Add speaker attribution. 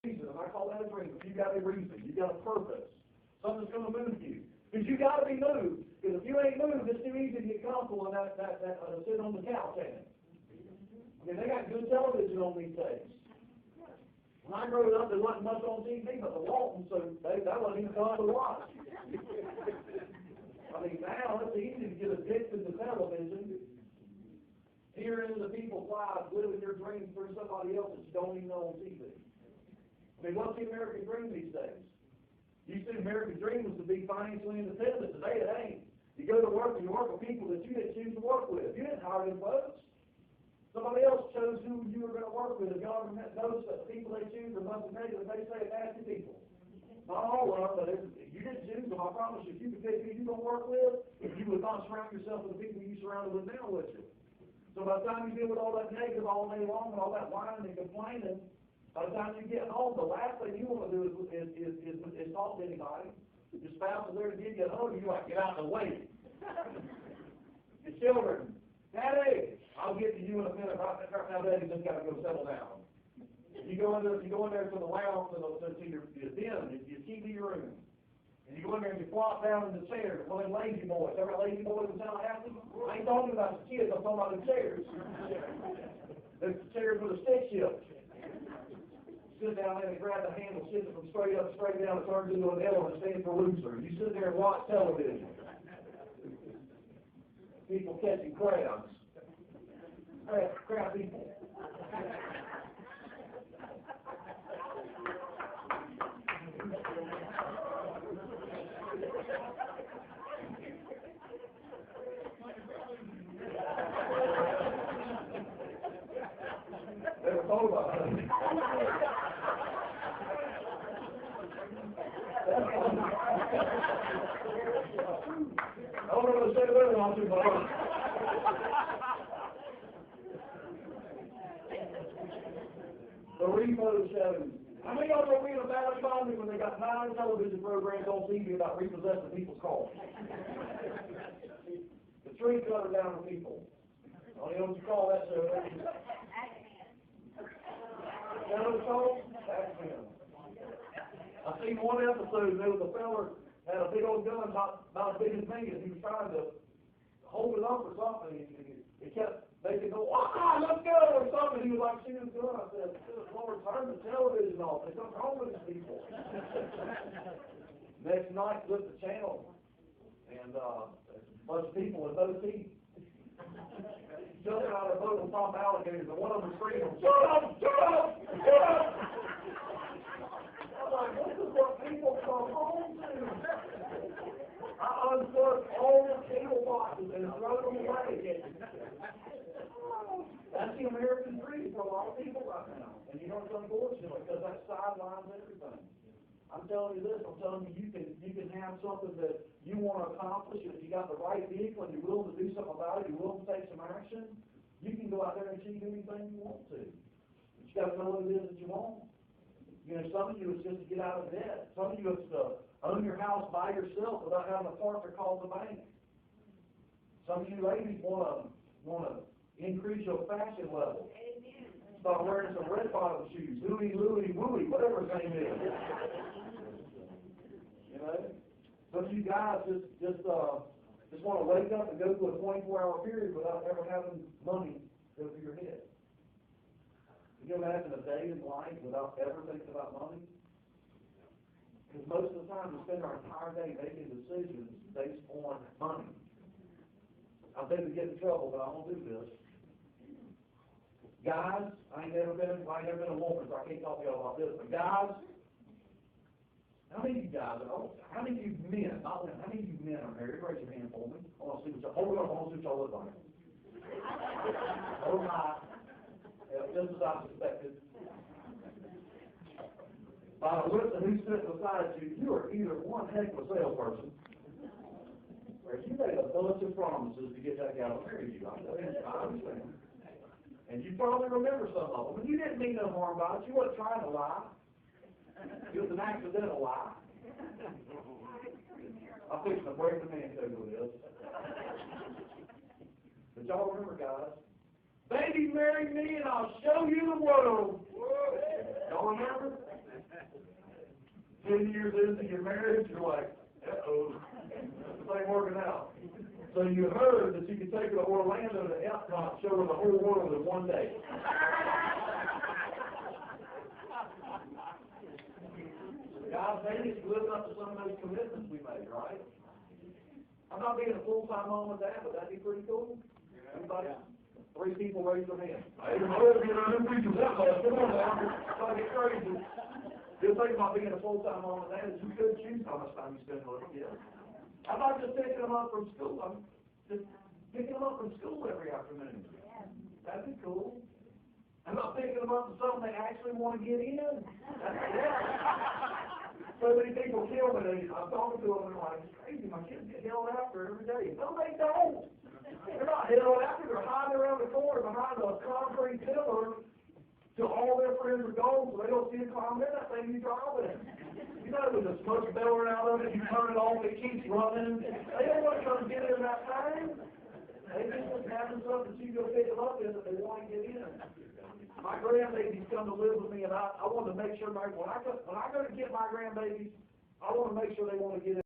Speaker 1: reason, and I call that a dream. But you got a reason. You got a purpose. Something's going to move you. Because you got to be moved. Because if you ain't moved, it's too easy to get comfortable and sitting on the couch, ain't it? I mean, they got good television on these days. When I grew up, there wasn't much on TV but the Walton, so that wasn't even fun to watch. I mean, now it's easy to get addicted to television. Hearing the people's lives, living their dreams through somebody else that you don't even know on TV. I mean, what's the American dream these days? You see, the American dream was to be financially independent. Today it ain't. You go to work and you work with people that you didn't choose to work with. You didn't hire them folks. Somebody else chose who you were going to work with. The government knows that the people they choose are bunch of negative. They say nasty people. Not all of them, but you didn't choose them. I promise you, if you could pick who you're going to work with, you would not surround yourself with the people you surrounded with now, would you? So by the time you deal with all that negative all day long and all that whining and complaining, by the time you get home, the last thing you want to do is talk to anybody. Your spouse is there to give you a hug, you're like, get out of the way. Your children, Daddy, I'll get to you in a minute. Right now, Daddy just got to go settle down. You go in there to the lounge, to your den, your TV room. And you go in there and you flop down in the chair. One of them lazy boys. Ever lazy boys in Tallahassee? I ain't talking about the kids, I'm talking about the chairs. There's the chairs with a stick shift. Sit down there and grab the handle, shifts it from straight up, straight down, it turns into an L and it stands for loser. You sit there and watch television. People catching crabs. Crab people. Never thought about that. I don't know what to say to that one, too, but the repo shows. How many of them are in a bad economy when they got 9 television programs on TV about repossessing people's cars? The tree cutter down the people. I don't know what you call that show. You know what it's called? Action. I seen one episode, there was a fella had a big old gun about as big as me, and he was trying to hold it up or something. He kept making go, let's go, or something. He was like shooting his gun. I said, Lord, turn the television off. There's something wrong with these people. Next night, flipped the channel, and a bunch of people with no teeth jumping out of a boat on top of alligators, and one of them screaming, shut up, shut up, shut up. I'm like, this is what people come home to. I unplugged all the cable boxes and throw them away. That's the American dream for a lot of people right now. And you know it's unfortunate because that sidelines everything. I'm telling you this, I'm telling you, you can have something that you want to accomplish, and if you got the right vehicle and you're willing to do something about it, you're willing to take some action, you can go out there and achieve anything you want to. But you got to know what it is that you want. You know, some of you it's just to get out of debt. Some of you it's to own your house by yourself without having a partner call the bank. Some of you ladies want to increase your fashion level. Start wearing some red bottom shoes, Louie, Louie, Wooey, whatever his name is. You know? Some of you guys just want to wake up and go through a 24-hour period without ever having money go through your head. Can you imagine a day in life without ever thinking about money? Because most of the time we spend our entire day making decisions based on money. I've been to get in trouble, but I won't do this. Guys, I ain't never been a woman, so I can't talk to y'all about this, but guys, how many of you guys, how many of you men, not women, how many of you men are married? Raise your hand for me. I want to see what y'all, I want to see what y'all look like. Oh my. Just as I suspected. By the list of who's sitting beside you, you are either one heck of a salesperson, or you made a bunch of promises to get that gal to marry you. I understand. And you probably remember some of them. And you didn't mean no harm by it. You weren't trying to lie. It was an accidental lie. I'm fixing to break the man code with this. But y'all remember, guys, baby, marry me and I'll show you the world. Y'all remember? 10 years into your marriage, you're like, uh-oh, this ain't working out. So you heard that you could take her to Orlando to Epcot, show her the whole world in one day. Guys, maybe it's living up to some of those commitments we made, right? I'm not being a full-time mom with that, but that'd be pretty cool. Anybody? 3 people raise their hand. I didn't know if you know them preachers that much. Come on now. It's like it's crazy. The thing about being a full-time mom with that is you could choose how much time you spend with them. Yeah. I'm not just picking them up from school. I'm just picking them up from school every afternoon. That'd be cool. I'm not picking them up to something they actually want to get in. So many people kill me. I'm talking to them and I'm like, it's crazy. My kids get held after every day. No, they don't. They're not held after. They're hiding around the corner behind a concrete pillar till all their friends are gone so they don't see it climb in that thing you drive in. You know, with the smoke billowing out of it, you turn it off, it keeps running. They don't want to come get in that time. They just having something that you go pick them up in that they want to get in. My grandbabies come to live with me, and I want to make sure when I go to get my grandbabies, I want to make sure they want to get in.